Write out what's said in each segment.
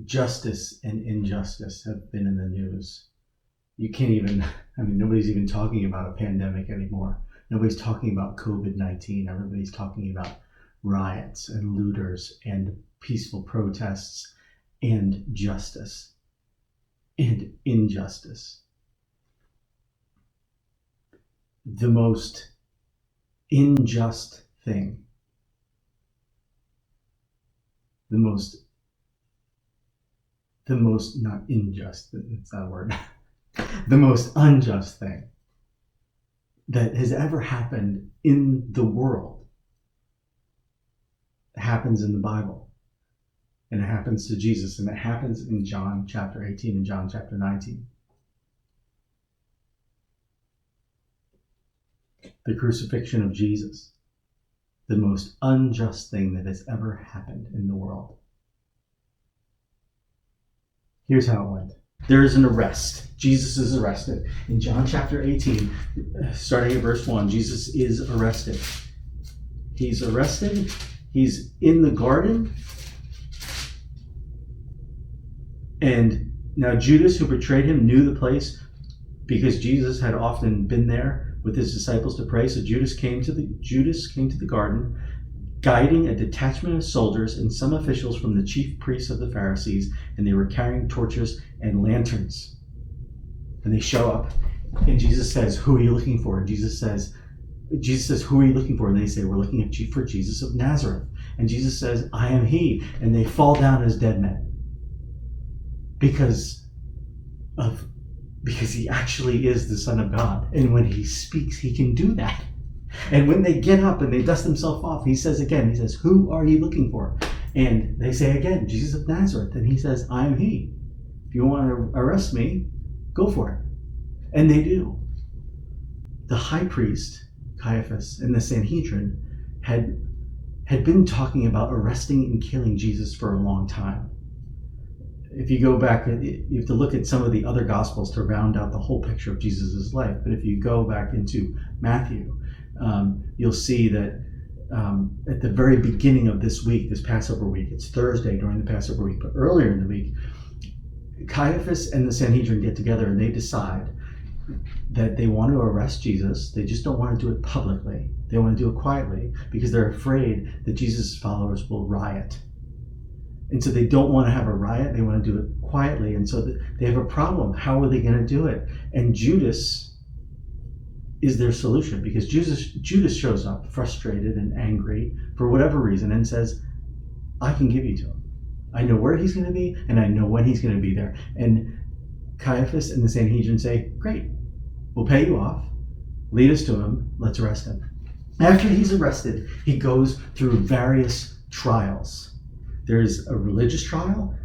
Justice and injustice have been in the news. You can't even, nobody's even talking about a pandemic anymore. Nobody's talking about COVID-19. Everybody's talking about riots and looters and peaceful protests and justice and injustice. The most unjust thing, the most, not unjust, it's not a word, the most unjust thing that has ever happened in the world happens in the Bible. And it happens to Jesus, and it happens in John chapter 18 and John chapter 19. The crucifixion of Jesus, the most unjust thing that has ever happened in the world. Here's how it went. There is an arrest. Jesus is arrested. In John chapter 18, starting at verse 1, Jesus is arrested. He's arrested. He's in the garden. And now Judas, who betrayed him, knew the place because Jesus had often been there with his disciples to pray. So Judas came to the garden, guiding a detachment of soldiers and some officials from the chief priests of the Pharisees, and they were carrying torches and lanterns. And they show up, and Jesus says, "Who are you looking for?" And Jesus says, "Who are you looking for?" And they say, "We're looking for Jesus of Nazareth." And Jesus says, "I am he." And they fall down as dead men because he actually is the Son of God. And when he speaks, he can do that. And when they get up and they dust themselves off, he says, "Who are you looking for?" And they say again, "Jesus of Nazareth." And he says, "I am he. If you want to arrest me, go for it." And they do. The high priest, Caiaphas, and the Sanhedrin had been talking about arresting and killing Jesus for a long time. If you go back, you have to look at some of the other Gospels to round out the whole picture of Jesus' life. But if you go back into Matthew, you'll see that at the very beginning of this week, this Passover week, it's Thursday during the Passover week, but earlier in the week, Caiaphas and the Sanhedrin get together and they decide that they want to arrest Jesus. They just don't want to do it publicly. They want to do it quietly because they're afraid that Jesus' followers will riot. And so they don't want to have a riot. They want to do it quietly. And so they have a problem. How are they going to do it? And Judas is their solution because Judas shows up frustrated and angry for whatever reason and says, "I can give you to him. I know where he's going to be and I know when he's going to be there." And Caiaphas and the Sanhedrin say, "Great, we'll pay you off. Lead us to him. Let's arrest him." After he's arrested, he goes through various trials. There's a religious trial,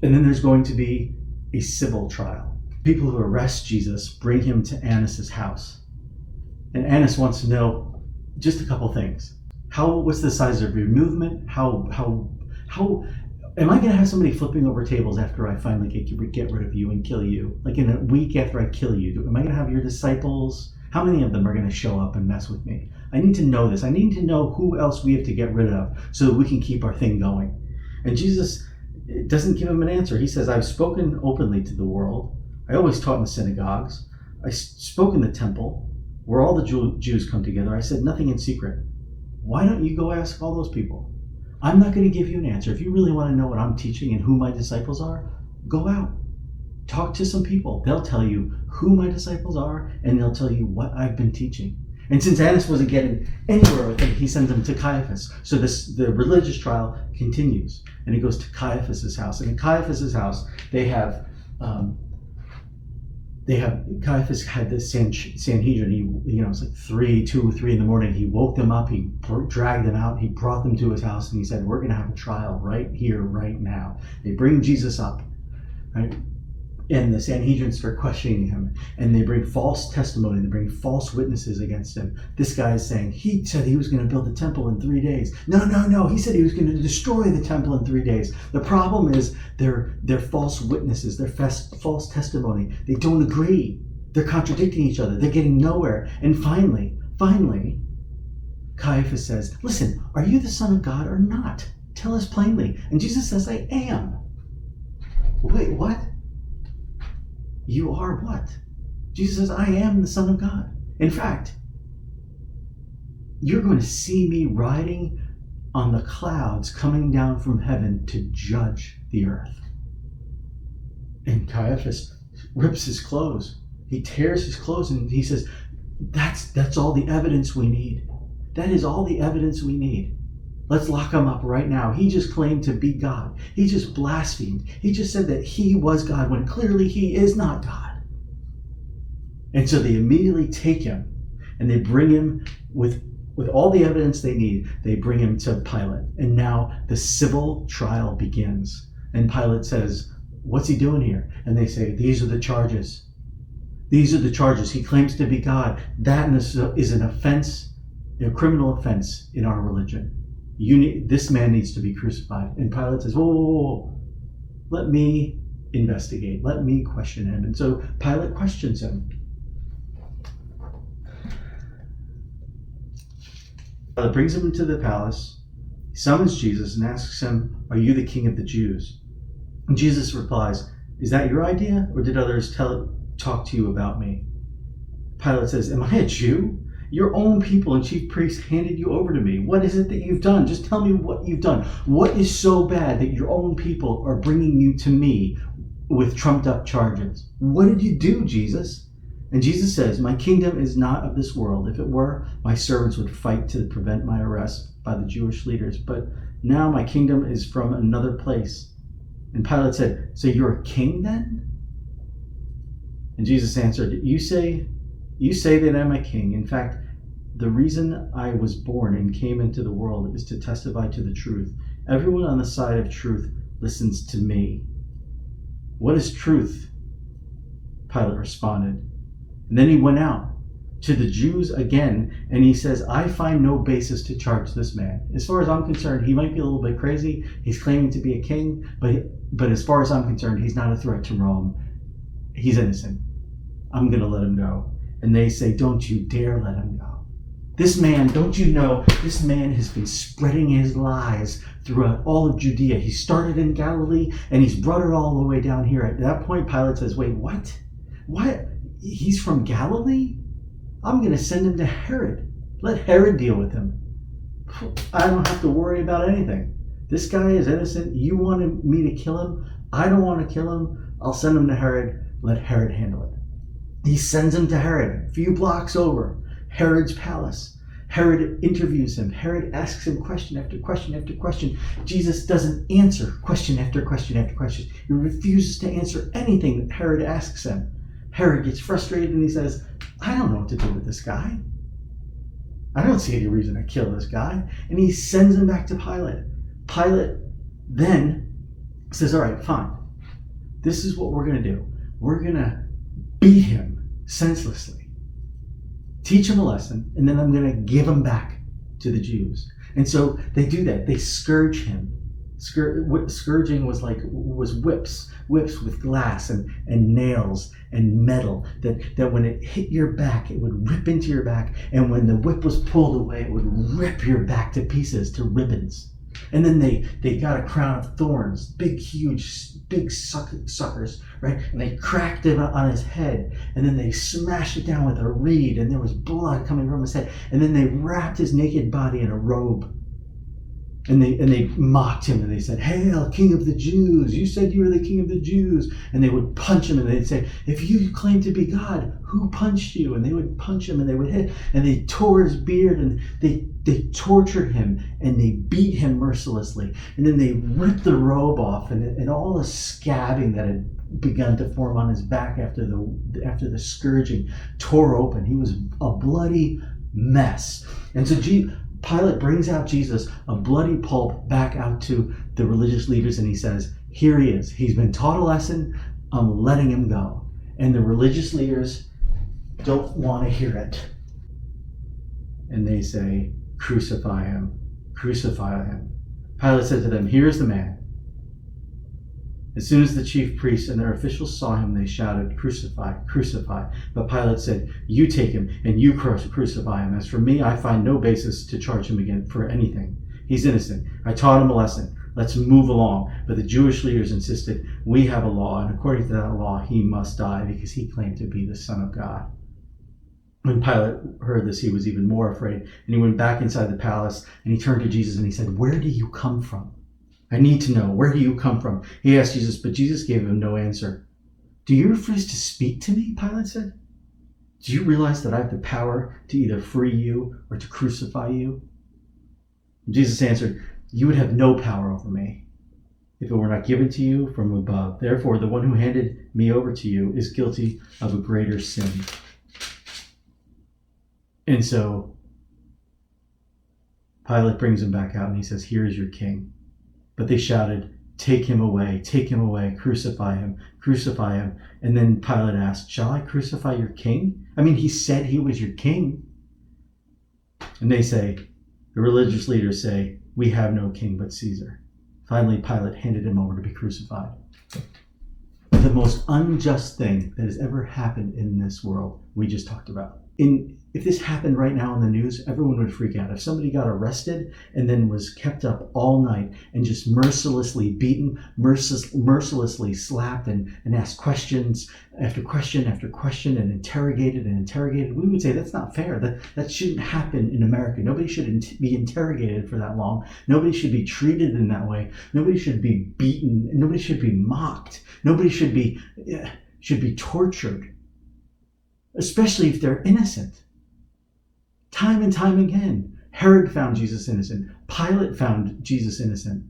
and then there's going to be a civil trial. People who arrest Jesus bring him to Annas' house. And Annas wants to know just a couple things. What's the size of your movement? How am I going to have somebody flipping over tables after I finally get rid of you and kill you? Like in a week after I kill you, am I going to have your disciples? How many of them are going to show up and mess with me? I need to know this. I need to know who else we have to get rid of so that we can keep our thing going. And Jesus doesn't give him an answer. He says, "I've spoken openly to the world. I always taught in the synagogues. I spoke in the temple where all the Jews come together. I said nothing in secret. Why don't you go ask all those people? I'm not going to give you an answer. If you really want to know what I'm teaching and who my disciples are, go out. Talk to some people. They'll tell you who my disciples are, and they'll tell you what I've been teaching." And since Annas wasn't getting anywhere with him, he sends him to Caiaphas. So the religious trial continues, and he goes to Caiaphas' house. And in Caiaphas' house, Caiaphas had this Sanhedrin. It's like 2 or 3 in the morning. He woke them up. He dragged them out. He brought them to his house, and he said, "We're going to have a trial right here, right now." They bring Jesus up, right? And the Sanhedrin start questioning him, and they bring false testimony. They bring false witnesses against him. This guy is saying, he said he was going to build the temple in 3 days. No. He said he was going to destroy the temple in 3 days. The problem is they're false witnesses. They're false testimony. They don't agree. They're contradicting each other. They're getting nowhere. And finally, Caiaphas says, "Listen, are you the Son of God or not? Tell us plainly." And Jesus says, "I am." Wait, what? You are what? Jesus says, I am the Son of God. In fact, you're going to see me riding on the clouds coming down from heaven to judge the earth. And Caiaphas rips his clothes. He tears his clothes and he says, that's all the evidence we need. That is all the evidence we need. Let's lock him up right now. He just claimed to be God. He just blasphemed. He just said that he was God when clearly he is not God. And so they immediately take him and they bring him with all the evidence they need. They bring him to Pilate. And now the civil trial begins. And Pilate says, what's he doing here? And they say, these are the charges. These are the charges. He claims to be God. That is an offense, a criminal offense in our religion. This man needs to be crucified. And Pilate says, whoa. Let me investigate. Let me question him. And so Pilate questions him. Pilate brings him into the palace, summons Jesus and asks him, are you the king of the Jews? And Jesus replies, is that your idea, or did others talk to you about me? Pilate says, am I a Jew? Your own people and chief priests handed you over to me. What is it that you've done? Just tell me what you've done. What is so bad that your own people are bringing you to me with trumped up charges? What did you do, Jesus? And Jesus says, my kingdom is not of this world. If it were, my servants would fight to prevent my arrest by the Jewish leaders. But now my kingdom is from another place. And Pilate said, so you're a king then? And Jesus answered, you say that I'm a king. In fact, the reason I was born and came into the world is to testify to the truth. Everyone on the side of truth listens to me. What is truth? Pilate responded. And then he went out to the Jews again, and he says, I find no basis to charge this man. As far as I'm concerned, he might be a little bit crazy. He's claiming to be a king, but as far as I'm concerned, he's not a threat to Rome. He's innocent. I'm going to let him go. And they say, don't you dare let him go. This man, don't you know, this man has been spreading his lies throughout all of Judea. He started in Galilee, and he's brought it all the way down here. At that point, Pilate says, wait, what? What? He's from Galilee? I'm going to send him to Herod. Let Herod deal with him. I don't have to worry about anything. This guy is innocent. You wanted me to kill him? I don't want to kill him. I'll send him to Herod. Let Herod handle it. He sends him to Herod, a few blocks over, Herod's palace. Herod interviews him. Herod asks him question after question after question. Jesus doesn't answer question after question after question. He refuses to answer anything that Herod asks him. Herod gets frustrated and he says, I don't know what to do with this guy. I don't see any reason to kill this guy. And he sends him back to Pilate. Pilate then says, all right, fine. This is what we're going to do. We're going to beat him senselessly, teach him a lesson, and then I'm going to give him back to the Jews. And so they do that. They scourge him. Scourging was whips with glass and nails and metal that when it hit your back, it would rip into your back. And when the whip was pulled away, it would rip your back to pieces, to ribbons. And then they got a crown of thorns, big suckers, right? And they cracked it on his head, and then they smashed it down with a reed, and there was blood coming from his head. And then they wrapped his naked body in a robe. And they mocked him, and they said, "Hail, King of the Jews! You said you were the King of the Jews." And they would punch him, and they'd say, "If you claim to be God, who punched you?" And they would punch him, and they would hit, and they tore his beard, and they tortured him, and they beat him mercilessly. And then they ripped the robe off, and all the scabbing that had begun to form on his back after the scourging tore open. He was a bloody mess. And so Pilate brings out Jesus, a bloody pulp, back out to the religious leaders, and he says, here he is. He's been taught a lesson. I'm letting him go. And the religious leaders don't want to hear it. And they say, crucify him. Crucify him. Pilate said to them, here's the man. As soon as the chief priests and their officials saw him, they shouted, crucify, crucify. But Pilate said, you take him and you crucify him. As for me, I find no basis to charge him again for anything. He's innocent. I taught him a lesson. Let's move along. But the Jewish leaders insisted, we have a law, and according to that law, he must die because he claimed to be the Son of God. When Pilate heard this, he was even more afraid, and he went back inside the palace, and he turned to Jesus and he said, where do you come from? I need to know, where do you come from? He asked Jesus, but Jesus gave him no answer. Do you refuse to speak to me? Pilate said. Do you realize that I have the power to either free you or to crucify you? And Jesus answered, you would have no power over me if it were not given to you from above. Therefore, the one who handed me over to you is guilty of a greater sin. And so Pilate brings him back out and he says, here is your king. But they shouted, take him away, crucify him, crucify him. And then Pilate asked, shall I crucify your king? I mean, he said he was your king. And they say, the religious leaders say, we have no king but Caesar. Finally, Pilate handed him over to be crucified. The most unjust thing that has ever happened in this world, we just talked about. If this happened right now in the news, everyone would freak out. If somebody got arrested and then was kept up all night and just mercilessly beaten, mercilessly slapped and asked questions after question after question and interrogated, we would say that's not fair. That shouldn't happen in America. Nobody should be interrogated for that long. Nobody should be treated in that way. Nobody should be beaten. Nobody should be mocked. Nobody should be tortured, especially if they're innocent. Time and time again, Herod found Jesus innocent. Pilate found Jesus innocent.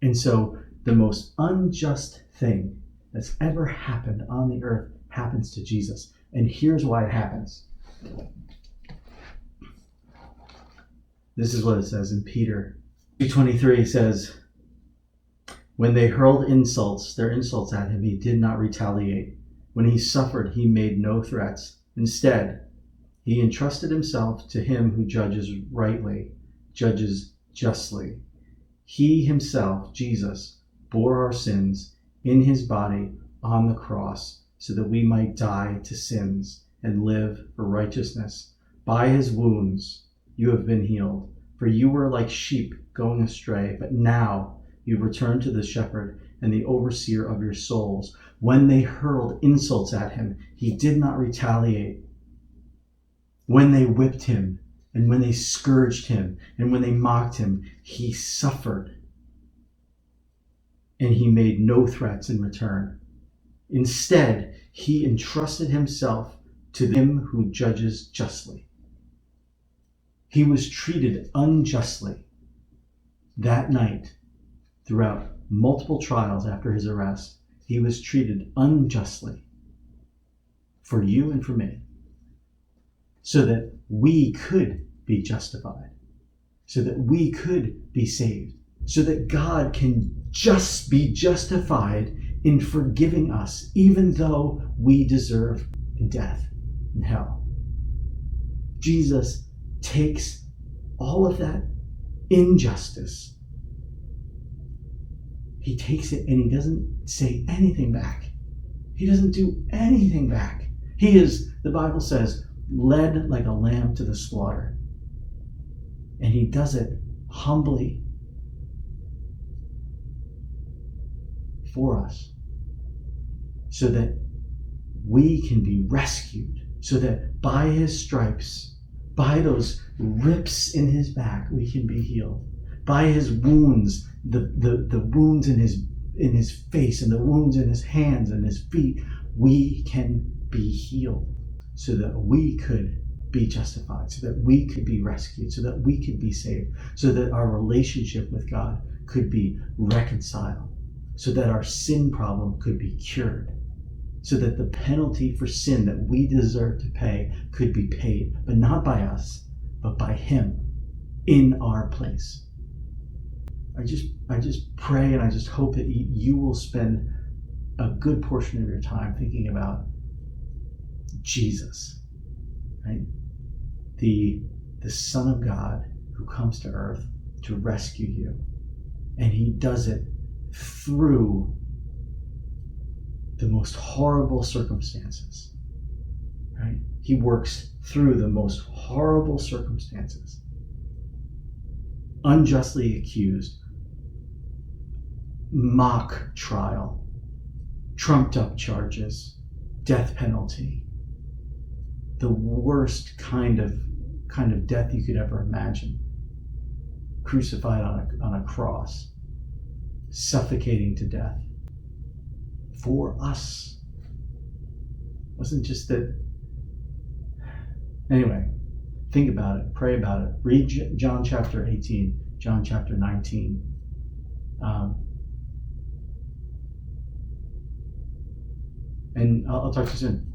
And so the most unjust thing that's ever happened on the earth happens to Jesus. And here's why it happens. This is what it says in Peter 2:23. It says, when they hurled their insults at him, he did not retaliate. When he suffered, he made no threats. Instead, he entrusted himself to him who judges rightly, judges justly. He himself, Jesus, bore our sins in his body on the cross so that we might die to sins and live for righteousness. By his wounds you have been healed, for you were like sheep going astray, but now you've returned to the shepherd and the overseer of your souls. When they hurled insults at him, he did not retaliate. When they whipped him, and when they scourged him, and when they mocked him, he suffered. And he made no threats in return. Instead, he entrusted himself to him who judges justly. He was treated unjustly that night throughout multiple trials after his arrest. He was treated unjustly for you and for me, so that we could be justified, so that we could be saved, so that God can just be justified in forgiving us, even though we deserve death and hell. Jesus takes all of that injustice. He takes it and he doesn't say anything back. He doesn't do anything back. He is, the Bible says, led like a lamb to the slaughter. And he does it humbly for us, so that we can be rescued, so that by his stripes, by those rips in his back, we can be healed. By his wounds, the wounds in his face and the wounds in his hands and his feet, we can be healed, so that we could be justified, so that we could be rescued, so that we could be saved, so that our relationship with God could be reconciled, so that our sin problem could be cured, so that the penalty for sin that we deserve to pay could be paid, but not by us, but by him in our place. I just pray and I just hope that you will spend a good portion of your time thinking about Jesus, right? The Son of God who comes to earth to rescue you. And he does it through the most horrible circumstances, right? He works through the most horrible circumstances. Unjustly accused, mock trial, trumped up charges, death penalty, the worst kind of death you could ever imagine. Crucified on a cross, suffocating to death for us. It wasn't just that. Anyway, think about it, pray about it. Read John chapter 18, John chapter 19. And I'll talk to you soon.